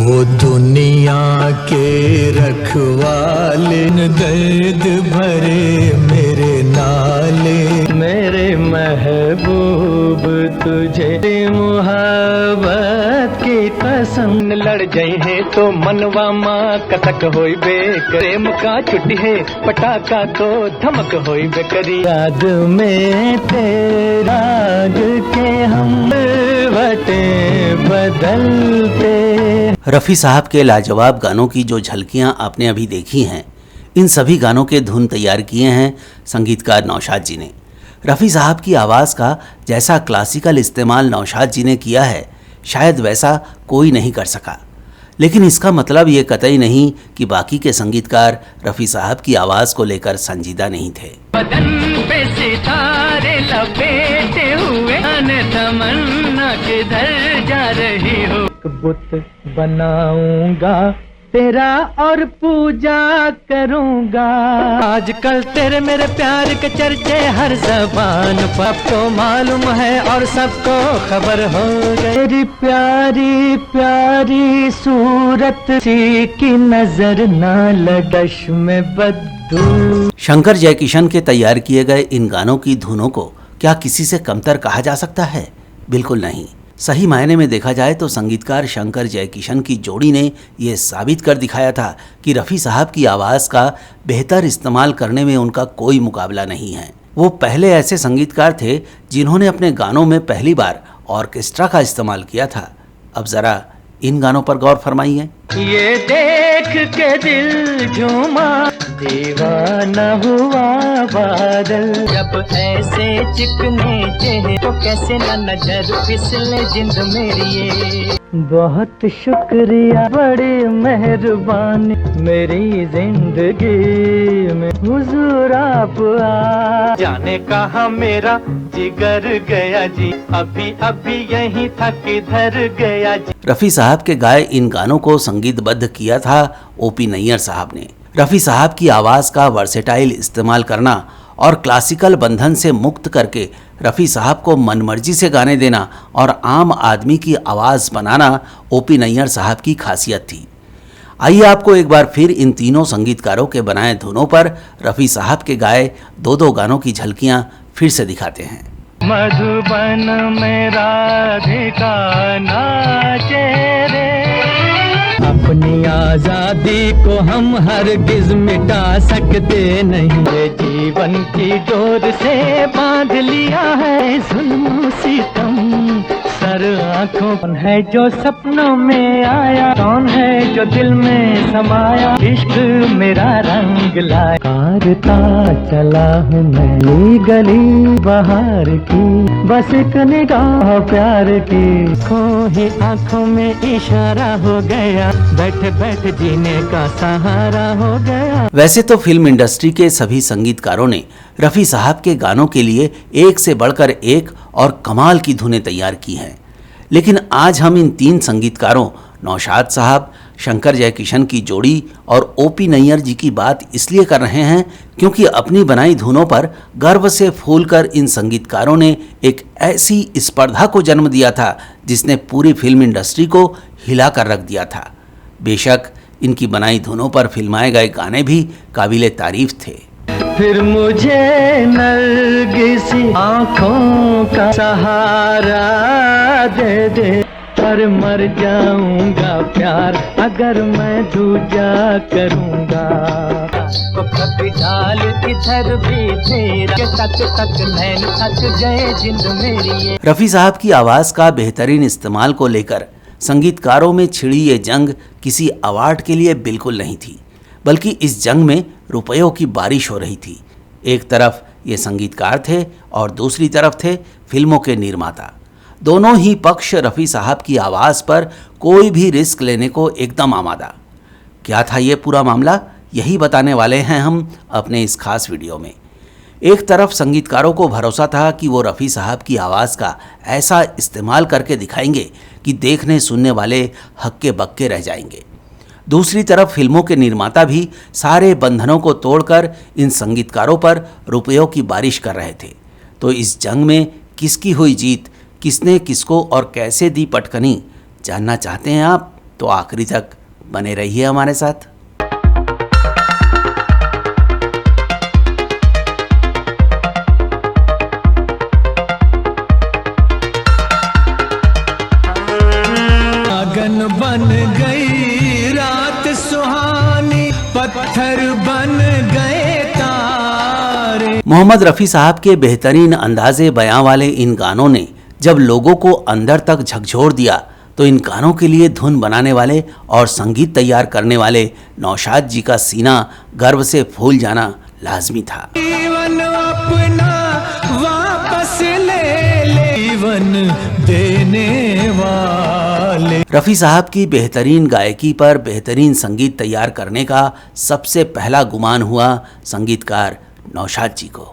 ओ दुनिया के रखवाले, दर्द भरे मेरे नाले, मेरे महबूब तुझे मुहब्बत की कसम। लड़ जाए है तो मनवा माँ कतक होई बे, प्रेम का छुट्टी है पटाखा तो धमक होई बे करी। याद में तेरा के हम बटे बदलते। रफ़ी साहब के लाजवाब गानों की जो झलकियां आपने अभी देखी हैं, इन सभी गानों के धुन तैयार किए हैं संगीतकार नौशाद जी ने। रफ़ी साहब की आवाज़ का जैसा क्लासिकल इस्तेमाल नौशाद जी ने किया है, शायद वैसा कोई नहीं कर सका। लेकिन इसका मतलब ये कतई नहीं कि बाकी के संगीतकार रफ़ी साहब की आवाज़ को लेकर संजीदा नहीं थे। बदन पे सितारे लपेटे हुए, तमन्ना किधर जा रही हो। बुत बनाऊंगा तेरा और पूजा करूंगा, आजकल तेरे मेरे प्यार के चर्चे हर जबान पर तो मालूम है और सबको खबर हो गई। तेरी प्यारी प्यारी सूरत सी की नजर ना लगश में बदू। शंकर जयकिशन के तैयार किए गए इन गानों की धुनों को क्या किसी से कमतर कहा जा सकता है? बिल्कुल नहीं। सही मायने में देखा जाए तो संगीतकार शंकर जयकिशन की जोड़ी ने ये साबित कर दिखाया था कि रफ़ी साहब की आवाज़ का बेहतर इस्तेमाल करने में उनका कोई मुकाबला नहीं है। वो पहले ऐसे संगीतकार थे जिन्होंने अपने गानों में पहली बार ऑर्केस्ट्रा का इस्तेमाल किया था। अब ज़रा इन गानों पर गौर फरमाइए। ये देख के दिल झूमा, दीवाना हुआ बादल, जब ऐसे चिकने चेहरे तो कैसे न नजर फिसले जिंद मेरी ये। बहुत शुक्रिया, बड़ी मेहरबानी मेरी जिंदगी में हुजूर आप आ। जाने कहाँ मेरा जिगर गया जी, अभी अभी यहीं था किधर गया जी। रफ़ी साहब के गाए इन गानों को संगीतबद्ध किया था ओपी नैयर साहब ने। रफ़ी साहब की आवाज़ का वर्सेटाइल इस्तेमाल करना और क्लासिकल बंधन से मुक्त करके रफ़ी साहब को मनमर्जी से गाने देना और आम आदमी की आवाज़ बनाना ओपी नैयर साहब की खासियत थी। आइए आपको एक बार फिर इन तीनों संगीतकारों के बनाए धुनों पर रफ़ी साहब के गाए दो दो गानों की झलकियां फिर से दिखाते हैं। मधुबन में राधिका नाचे रे, अपनी आजादी को हम हरगिज मिटा सकते नहीं। ये जीवन की डोर से बांध लिया है जुल्म सितम, सर आँखों कौन है जो सपनों में आया, कौन है जो दिल में समाया, इश्क मेरा रंग लाया। कारता चला हूँ मैं गली बहार की, बस एक निगाह प्यार की, खो ही आँखों में इशारा हो गया, बैठे बैठे जीने का सहारा हो गया। वैसे तो फिल्म इंडस्ट्री के सभी संगीतकारों ने रफ़ी साहब के गानों के लिए एक से बढ़कर एक और कमाल की धुनें तैयार की हैं, लेकिन आज हम इन तीन संगीतकारों नौशाद साहब, शंकर जयकिशन की जोड़ी और ओपी नैयर जी की बात इसलिए कर रहे हैं क्योंकि अपनी बनाई धुनों पर गर्व से फूलकर इन संगीतकारों ने एक ऐसी स्पर्धा को जन्म दिया था जिसने पूरी फिल्म इंडस्ट्री को हिला कर रख दिया था। बेशक इनकी बनाई धुनों पर फिल्माए गए गाने भी काबिले तारीफ थे। फिर मुझे नरगिसी आँखों का सहारा दे दे, पर मर जाऊंगा प्यार अगर मैं दूजा करूंगा। तो कभी डाल इधर भी फेरा, तक तक नैन थक गए जिंद मेरी। रफ़ी साहब की आवाज़ का बेहतरीन इस्तेमाल को लेकर संगीतकारों में छिड़ी ये जंग किसी अवार्ड के लिए बिल्कुल नहीं थी, बल्कि इस जंग में रुपयों की बारिश हो रही थी। एक तरफ ये संगीतकार थे और दूसरी तरफ थे फिल्मों के निर्माता। दोनों ही पक्ष रफ़ी साहब की आवाज़ पर कोई भी रिस्क लेने को एकदम आमादा। क्या था ये पूरा मामला, यही बताने वाले हैं हम अपने इस खास वीडियो में। एक तरफ संगीतकारों को भरोसा था कि वो रफ़ी साहब की आवाज़ का ऐसा इस्तेमाल करके दिखाएंगे कि देखने सुनने वाले हक्के बक्के रह जाएंगे। दूसरी तरफ फिल्मों के निर्माता भी सारे बंधनों को तोड़कर इन संगीतकारों पर रुपयों की बारिश कर रहे थे। तो इस जंग में किसकी हुई जीत, किसने किसको और कैसे दी पटकनी, जानना चाहते हैं आप? तो आखिरी तक बने रहिए हमारे साथ। आंगन बन गई रात सुहानी, पत्थर बन गए तारे। मोहम्मद रफ़ी साहब के बेहतरीन अंदाजे बयां वाले इन गानों ने जब लोगों को अंदर तक झकझोर दिया तो इन गानों के लिए धुन बनाने वाले और संगीत तैयार करने वाले नौशाद जी का सीना गर्व से फूल जाना लाजमी था। जीवन अपना वापस ले, जीवन देने वाले। रफ़ी साहब की बेहतरीन गायकी पर बेहतरीन संगीत तैयार करने का सबसे पहला गुमान हुआ संगीतकार नौशाद जी को।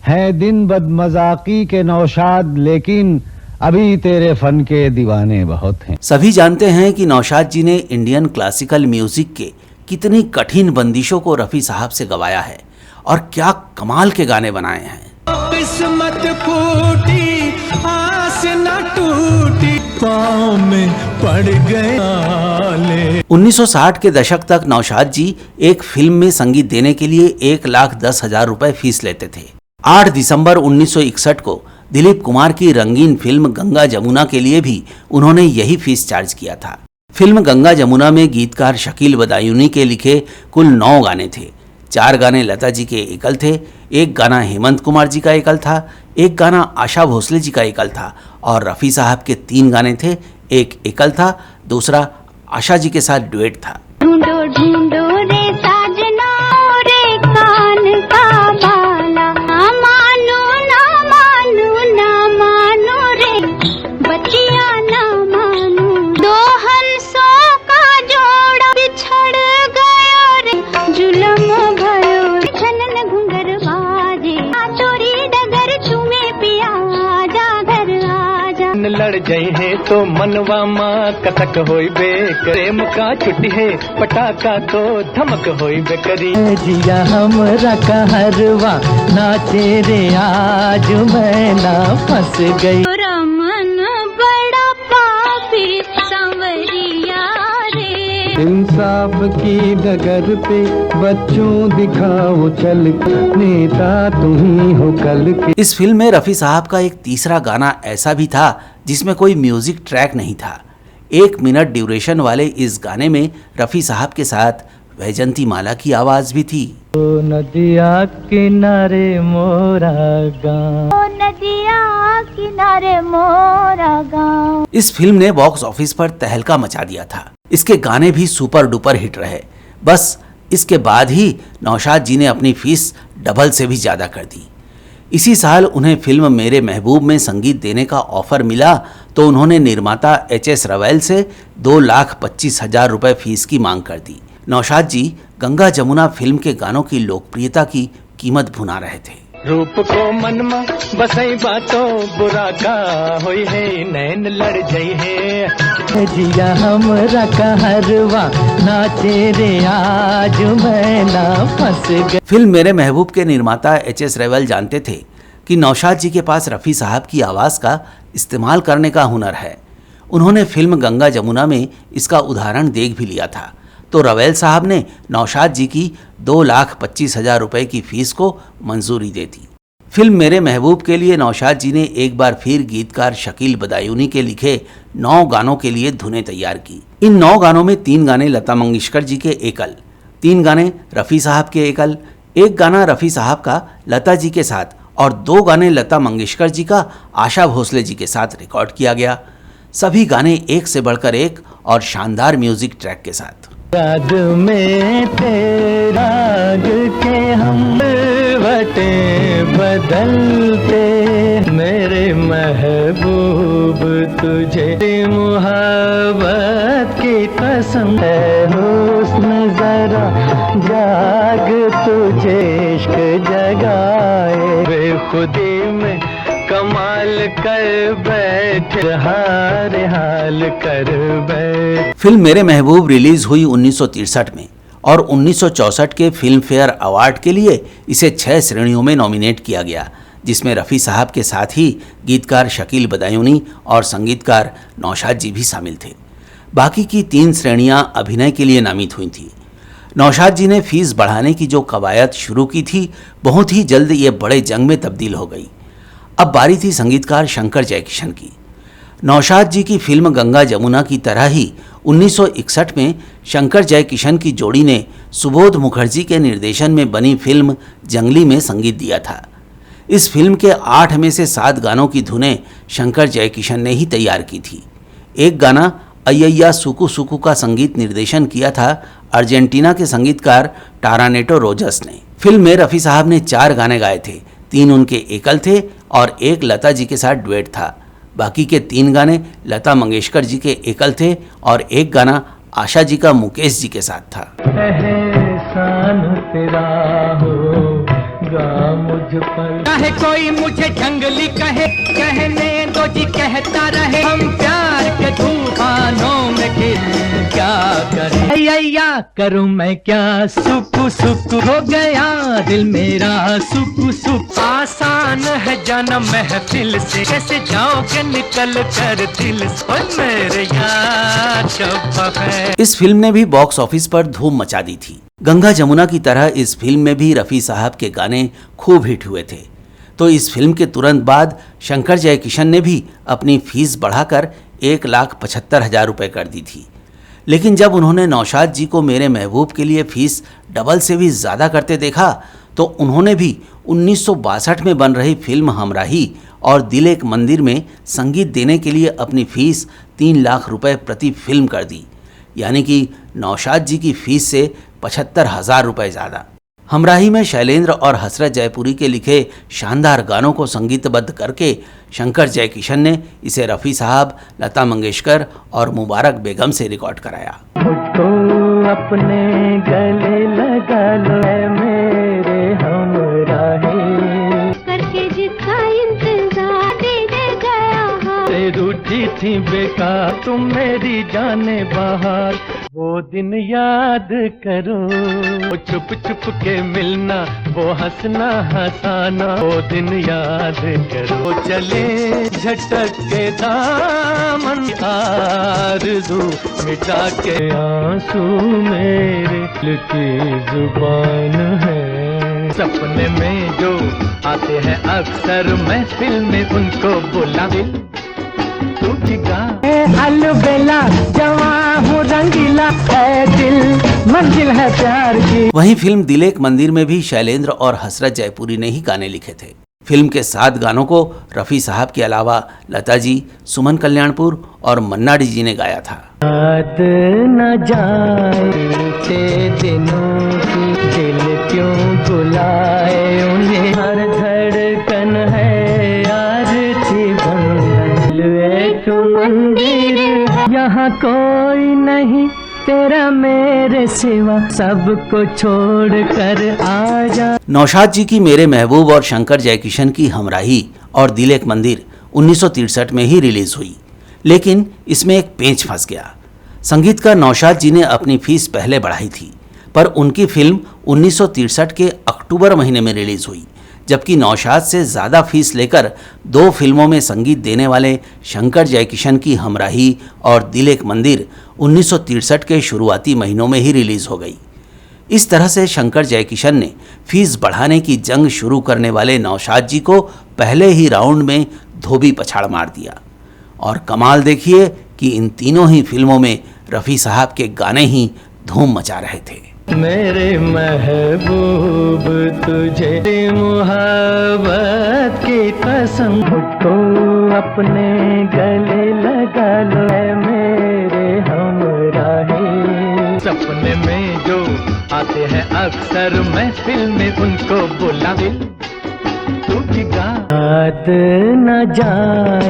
है दिन बदमजाकी के नौशाद, लेकिन अभी तेरे फन के दीवाने बहुत हैं। सभी जानते हैं कि नौशाद जी ने इंडियन क्लासिकल म्यूजिक के कितनी कठिन बंदिशों को रफ़ी साहब से गवाया है और क्या कमाल के गाने बनाए हैं। किस्मत फूटी आस न टूटी, पाँव में पड़ गए आले। 1960 के दशक तक नौशाद जी एक फिल्म में संगीत देने के लिए 1,10,000 रुपए फीस लेते थे। 8 दिसंबर 1961 को दिलीप कुमार की रंगीन फिल्म गंगा जमुना के लिए भी उन्होंने यही फीस चार्ज किया था। फिल्म गंगा जमुना में गीतकार शकील बदायूनी के लिखे कुल 9 गाने थे। 4 गाने लता जी के एकल थे, 1 गाना हेमंत कुमार जी का एकल था, 1 गाना आशा भोसले जी का एकल था और रफ़ी साहब के 3 गाने थे। 1 एकल था, दूसरा आशा जी के साथ डुएट था। ढूंढो ढूंढो रे साजना रे कान का बाला, ना मानो ना मानो ना मानो रे बचिया ना मानो। 2 हंसों का जोड़ा बिछड़ गया रे, जुलम भयो छनन घुंगर बाजे। चोरी डगर चूमे पिया आजा घर आजा। लड़ जाई है तो मनवा माँ कथक होई बे, प्रेम का छुट्टी है पटाखा तो धमक होई बे करी। जिया हमरा कहरवा नाचे रे आज मैं ना फंस गई। रमन बड़ा पापी सांवरिया रे। इंसाफ की डगर पे बच्चों दिखाओ चल के, नेता तुम्ही हो कल के। इस फिल्म में रफ़ी साहब का एक तीसरा गाना ऐसा भी था जिसमें कोई म्यूजिक ट्रैक नहीं था। 1 मिनट ड्यूरेशन वाले इस गाने में रफ़ी साहब के साथ वैजंती माला की आवाज भी थी। ओ नदिया किनारे मोरा गाँव, ओ नदिया किनारे मोरा गाँव। इस फिल्म ने बॉक्स ऑफिस पर तहलका मचा दिया था। इसके गाने भी सुपर डुपर हिट रहे। बस इसके बाद ही नौशाद जी ने अपनी फीस डबल से भी ज्यादा कर दी। इसी साल उन्हें फिल्म मेरे महबूब में संगीत देने का ऑफर मिला तो उन्होंने निर्माता HS रवैल से 2,25,000 रुपए फीस की मांग कर दी। नौशाद जी गंगा जमुना फिल्म के गानों की लोकप्रियता की कीमत भुना रहे थे। रूप को मन में बसई बातों बुरा का होई है, नैन लड़ जाई है। जिया हमरा कहरवा नाचे रे आज मैं ना फंस गई। फिल्म मेरे महबूब के निर्माता HS रवैल जानते थे कि नौशाद जी के पास रफ़ी साहब की आवाज़ का इस्तेमाल करने का हुनर है। उन्होंने फिल्म गंगा जमुना में इसका उदाहरण देख भी लिया था तो रवैल साहब ने नौशाद जी की 2,25,000 रुपए की फीस को मंजूरी दे दी। फिल्म मेरे महबूब के लिए नौशाद जी ने एक बार फिर गीतकार शकील बदायूनी के लिखे 9 गानों के लिए धुनें तैयार की। इन 9 गानों में 3 गाने लता मंगेशकर जी के एकल, 3 गाने रफ़ी साहब के एकल, 1 गाना रफ़ी साहब का लता जी के साथ और 2 गाने लता मंगेशकर जी का आशा भोसले जी के साथ रिकॉर्ड किया गया। सभी गाने एक से बढ़कर एक और शानदार म्यूजिक ट्रैक के साथ। याद में तेरा के हम बटे बदलते, मेरे महबूब तुझे मुहब्बत की कसम है, हुस्न जरा जाग तुझे इश्क जगाए, बेखुदी में कमाल कर बैठ, हार हाल कर बैठ। फिल्म मेरे महबूब रिलीज हुई 1963 में और 1964 के फिल्म फेयर अवार्ड के लिए इसे 6 श्रेणियों में नॉमिनेट किया गया, जिसमें रफ़ी साहब के साथ ही गीतकार शकील बदायूनी और संगीतकार नौशाद जी भी शामिल थे। बाकी की 3 श्रेणियां अभिनय के लिए नामित हुई थी। नौशाद जी ने फीस बढ़ाने की जो कवायद शुरू की थी, बहुत ही जल्द ये बड़े जंग में तब्दील हो गई। अब बारी थी संगीतकार शंकर जयकिशन की। नौशाद जी की फिल्म गंगा जमुना की तरह ही 1961 में शंकर जयकिशन की जोड़ी ने सुबोध मुखर्जी के निर्देशन में बनी फिल्म जंगली में संगीत दिया था। इस फिल्म के 8 में से 7 गानों की धुनें शंकर जयकिशन ने ही तैयार की थी। एक गाना अय्या सुकु सुकु का संगीत निर्देशन किया था अर्जेंटीना के संगीतकार टारानेटो रोजस ने। फिल्म में रफ़ी साहब ने 4 गाने गाए थे, 3 उनके एकल थे और एक लता जी के साथ डुएट था। बाकी के 3 गाने लता मंगेशकर जी के एकल थे और एक गाना आशा जी का मुकेश जी के साथ था। एहसान तेरा होगा मुझ पर, चाहे कोई मुझे जंगली कहे, कहने दो जी कहता रहे, हम प्यार के तूफानों में खिल क्या करें अय्या करूं मैं क्या, सुकु सुकु हो गया दिल मेरा सुकु सुकु। आसान है जाना महफिल से, कैसे जाओगे निकल कर दिल से, ओ मेरे यार शब है। इस फिल्म ने भी बॉक्स ऑफिस पर धूम मचा दी थी। गंगा जमुना की तरह इस फिल्म में भी रफ़ी साहब के गाने खूब हिट हुए थे। तो इस फिल्म के तुरंत बाद शंकर जयकिशन ने भी अपनी फीस बढ़ाकर 1,75,000 रुपये कर दी थी। लेकिन जब उन्होंने नौशाद जी को मेरे महबूब के लिए फीस डबल से भी ज़्यादा करते देखा, तो उन्होंने भी 1962 में बन रही फिल्म हमराही और दिल एक मंदिर में संगीत देने के लिए अपनी फीस 3 लाख रुपए प्रति फिल्म कर दी, यानी कि नौशाद जी की फीस से 75,000 रुपये ज़्यादा। हमराही में शैलेंद्र और हसरत जयपुरी के लिखे शानदार गानों को संगीतबद्ध करके शंकर जयकिशन ने इसे रफ़ी साहब, लता मंगेशकर और मुबारक बेगम से रिकॉर्ड कराया। मुझको अपने गले लगा लो मेरे हमराही, करके जिसका इंतजार दे गया है, रूठी थी बेकार तुम मेरी जाने बाहर, वो दिन याद करो, वो छुप छुप के मिलना, वो हंसना हंसाना, वो दिन याद करो, चले झटक के दामन आरज़ू मिटा के आंसू मेरे दिल की जुबान है, सपने में जो आते हैं अक्सर महफिल में उनको बुला दिल अलबेला जवां हूँ रंगीला है दिल मंजिल है प्यार की। वहीं फिल्म दिल एक मंदिर में भी शैलेंद्र और हसरत जयपुरी ने ही गाने लिखे थे। फिल्म के 7 गानों को रफ़ी साहब के अलावा लता जी, सुमन कल्याणपुर और मन्ना डे जी ने गाया था। याद न जाए दिनों की, दिल क्यों बुलाए उन्हें, हर धड़कन है यार थी बंधन, एक मंदिर यहाँ कोई नहीं तेरा मेरे सिवा, सबको छोड़ कर आजा। नौशाद जी की मेरे महबूब और शंकर जयकिशन की हमराही और दिल एक मंदिर 1963 में ही रिलीज हुई, लेकिन इसमें एक पेंच फंस गया। संगीतकार नौशाद जी ने अपनी फीस पहले बढ़ाई थी, पर उनकी फिल्म 1963 के अक्टूबर महीने में रिलीज हुई, जबकि नौशाद से ज़्यादा फीस लेकर 2 फिल्मों में संगीत देने वाले शंकर जयकिशन की हमराही और दिल एक मंदिर 1963 के शुरुआती महीनों में ही रिलीज़ हो गई। इस तरह से शंकर जयकिशन ने फीस बढ़ाने की जंग शुरू करने वाले नौशाद जी को पहले ही राउंड में धोबी पछाड़ मार दिया। और कमाल देखिए कि इन तीनों ही फिल्मों में रफ़ी साहब के गाने ही धूम मचा रहे थे। मेरे महबूब तुझे मोहब्बत की कसम, मुझको अपने गले लगा लो मेरे हमराही, सपने में जो आते हैं अक्सर महफिल में उनको बुला दिल याद न जाए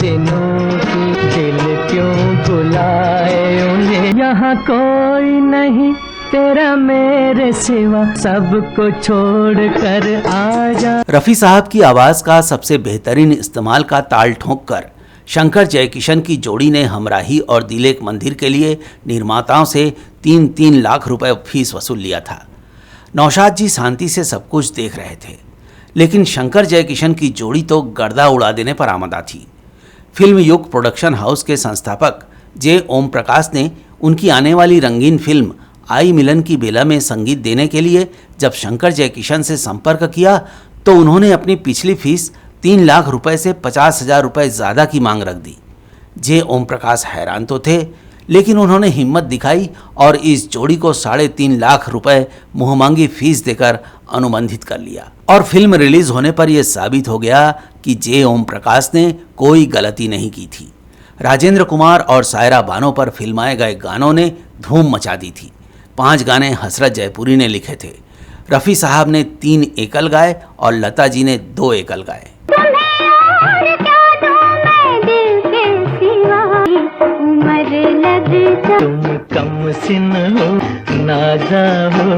दिनों की, दिल क्यों बुलाए उन्हें, यहाँ कोई नहीं तेरा मेरे सिवा, सबको छोड़ कर आजा। रफ़ी साहब की आवाज़ का सबसे बेहतरीन इस्तेमाल का ताल ठोंक कर शंकर जयकिशन की जोड़ी ने हमराही और दिल एक मंदिर के लिए निर्माताओं से 3-3 लाख रुपए फीस वसूल लिया था। नौशाद जी शांति से सब कुछ देख रहे थे, लेकिन शंकर जयकिशन की जोड़ी तो गर्दा उड़ा देने पर आमदा थी। फिल्म युग प्रोडक्शन हाउस के संस्थापक जे ओम प्रकाश ने उनकी आने वाली रंगीन फिल्म आई मिलन की बेला में संगीत देने के लिए जब शंकर जयकिशन से संपर्क किया तो उन्होंने अपनी पिछली फीस 3 लाख रुपए से 50,000 रुपए ज़्यादा की मांग रख दी। जे ओम प्रकाश हैरान तो थे, लेकिन उन्होंने हिम्मत दिखाई और इस जोड़ी को 3.5 लाख रुपए मुंहमांगी फीस देकर अनुबंधित कर लिया। और फिल्म रिलीज होने पर यह साबित हो गया कि जे ओम प्रकाश ने कोई गलती नहीं की थी। राजेंद्र कुमार और सायरा बानो पर फिल्माए गए गानों ने धूम मचा दी थी। 5 गाने हसरत जयपुरी ने लिखे थे। रफ़ी साहब ने 3 एकल गाए और लता जी ने 2 एकल गाए। तुम कम सिन हो, नाजा हो,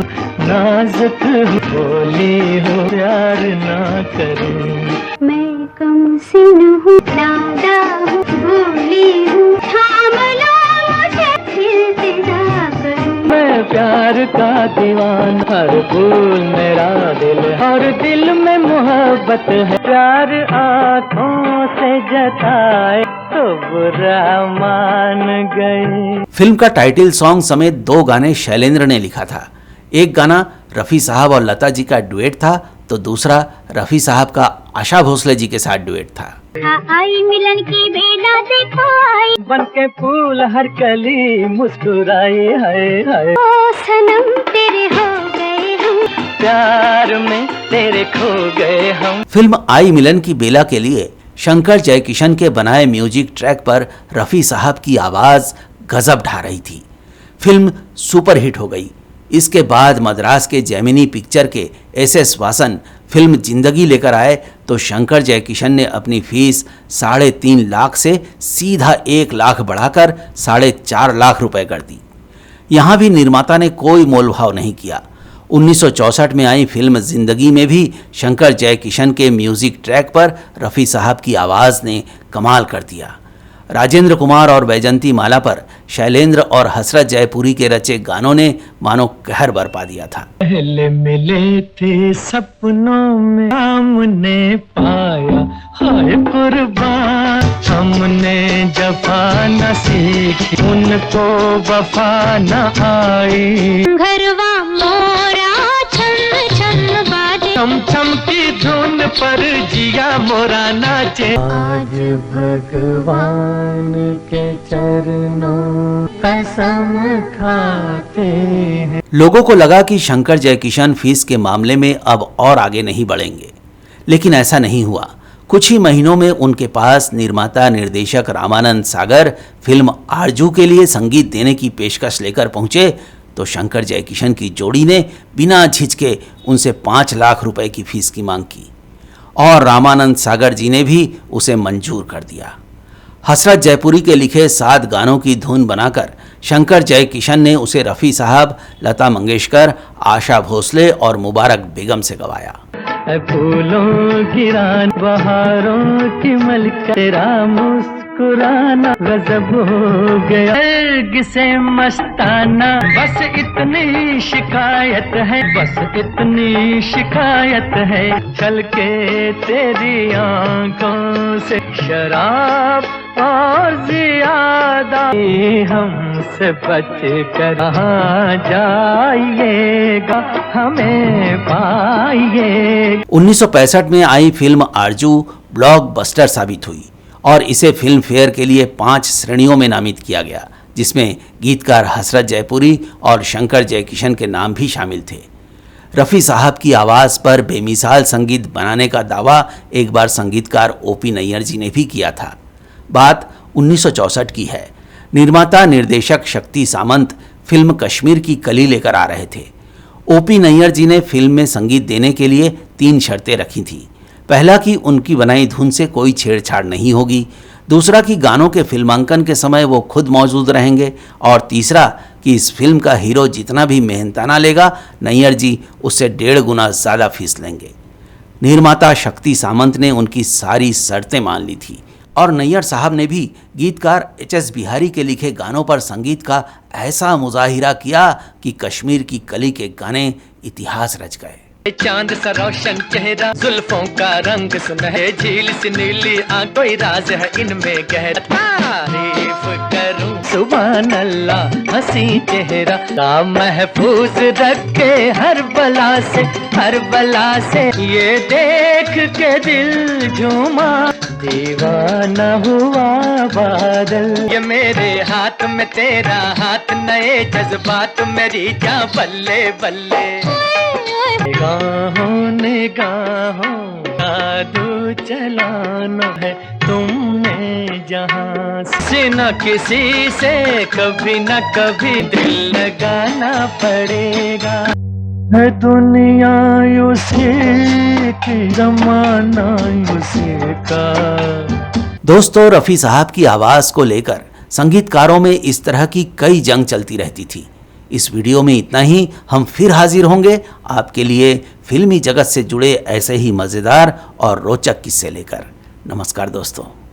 नाजुक हो, भोली हो, प्यार ना करूं। मैं कम सिन हूँ, नादा हूँ, भोली हूँ, थाम लो मुझे फिर तेरा करूं। मैं प्यार का दीवान, हर फूल मेरा दिल, और दिल में मोहब्बत है। प्यार आँखों से जताए तो बुरा मान गए। फिल्म का टाइटल सॉन्ग समेत 2 गाने शैलेंद्र ने लिखा था। एक गाना रफ़ी साहब और लता जी का डुएट था तो दूसरा रफ़ी साहब का आशा भोसले जी के साथ डुएट था। आई मिलन की बेला देखो आई, बन के फूल हर कली मुस्कुराए, हाय हाय। ओ सनम तेरे हो गए हम, प्यार में तेरे खो गए हम। फिल्म आई मिलन की बेला के लिए शंकर जयकिशन के बनाए म्यूजिक ट्रैक पर रफ़ी साहब की आवाज़ गजब ढा रही थी। फिल्म सुपरहिट हो गई। इसके बाद मद्रास के जेमिनी पिक्चर के SS वासन फिल्म जिंदगी लेकर आए तो शंकर जयकिशन ने अपनी फीस 3.5 लाख से सीधा 1 लाख बढ़ाकर 4.5 लाख रुपए कर दी। यहाँ भी निर्माता ने कोई मोलभाव नहीं किया। 1964 में आई फिल्म जिंदगी में भी शंकर जयकिशन के म्यूजिक ट्रैक पर रफ़ी साहब की आवाज़ ने कमाल कर दिया। राजेंद्र कुमार और वैजंती माला पर शैलेंद्र और हसरत जयपुरी के रचे गानों ने मानो कहर बरपा दिया था। पहले मिले थे सपनों में, हमने पाया हाय कुर्बान। हमने जफा न सीखी, उनको वफा न आई। घरवा मोरा छम छम बाजे, छम छम की धुन पर जिया मोरा नाचे। आज भगवान के चरणों कसम खाते हैं। लोगों को लगा कि शंकर जयकिशन फीस के मामले में अब और आगे नहीं बढ़ेंगे, लेकिन ऐसा नहीं हुआ। कुछ ही महीनों में उनके पास निर्माता निर्देशक रामानंद सागर फिल्म आरजू के लिए संगीत देने की पेशकश लेकर पहुंचे तो शंकर जयकिशन की जोड़ी ने बिना झिझके उनसे 5 लाख रुपए की फीस की मांग की और रामानंद सागर जी ने भी उसे मंजूर कर दिया। हसरत जयपुरी के लिखे 7 गानों की धुन बनाकर शंकर जयकिशन ने उसे रफ़ी साहब, लता मंगेशकर, आशा भोसले और मुबारक बेगम से गवाया। फूलों की रान, बहारों की मलका, तेरा मुस्कुराना गजब हो गया। अर्ग से मस्ताना, बस इतनी शिकायत है, बस इतनी शिकायत है। चल के तेरी आंखों से शराब और ज्यादा हमसे बच कर कहाँ जाइएगा, हमें पाइए। 1965 में आई फिल्म आरजू ब्लॉकबस्टर साबित हुई और इसे फिल्म फेयर के लिए 5 श्रेणियों में नामित किया गया, जिसमें गीतकार हसरत जयपुरी और शंकर जयकिशन के नाम भी शामिल थे। रफ़ी साहब की आवाज़ पर बेमिसाल संगीत बनाने का दावा एक बार संगीतकार OP नैयर जी ने भी किया था। बात 1964 की है। निर्माता निर्देशक शक्ति सामंत फिल्म कश्मीर की कली लेकर आ रहे थे। OP नैयर जी ने फिल्म में संगीत देने के लिए 3 शर्तें रखी थीं। पहला कि उनकी बनाई धुन से कोई छेड़छाड़ नहीं होगी, दूसरा कि गानों के फिल्मांकन के समय वो खुद मौजूद रहेंगे और तीसरा कि इस फिल्म का हीरो जितना भी मेहनताना लेगा, नैयर जी उससे 1.5 गुना ज़्यादा फीस लेंगे। निर्माता शक्ति सामंत ने उनकी सारी शर्तें मान ली थी और नैयर साहब ने भी गीतकार HS बिहारी के लिखे गानों पर संगीत का ऐसा मुजाहिरा किया कि कश्मीर की कली के गाने इतिहास रच गए। चांद सा रोशन चेहरा, जुल्फों का रंग सुनहरे, झील सी नीली आंख, कोई राज है इनमें गहरा। तारीफ करूं सुभान अल्लाह हंसी चेहरा का महफूज रखे हर बला से, हर बला से। ये देख के दिल झूमा दीवाना हुआ बादल। ये मेरे हाथ में तेरा हाथ, नए जज्बात मेरी जा बल्ले बल्ले। निगाहों निगाहों जादू चलाना है तुमने जहाँ से, न किसी से कभी न कभी दिल लगाना पड़ेगा। है दुनिया उसी की, जमाना उसी का। दोस्तों, रफ़ी साहब की आवाज़ को लेकर संगीतकारों में इस तरह की कई जंग चलती रहती थी। इस वीडियो में इतना ही। हम फिर हाजिर होंगे आपके लिए फिल्मी जगत से जुड़े ऐसे ही मज़ेदार और रोचक किस्से लेकर। नमस्कार दोस्तों।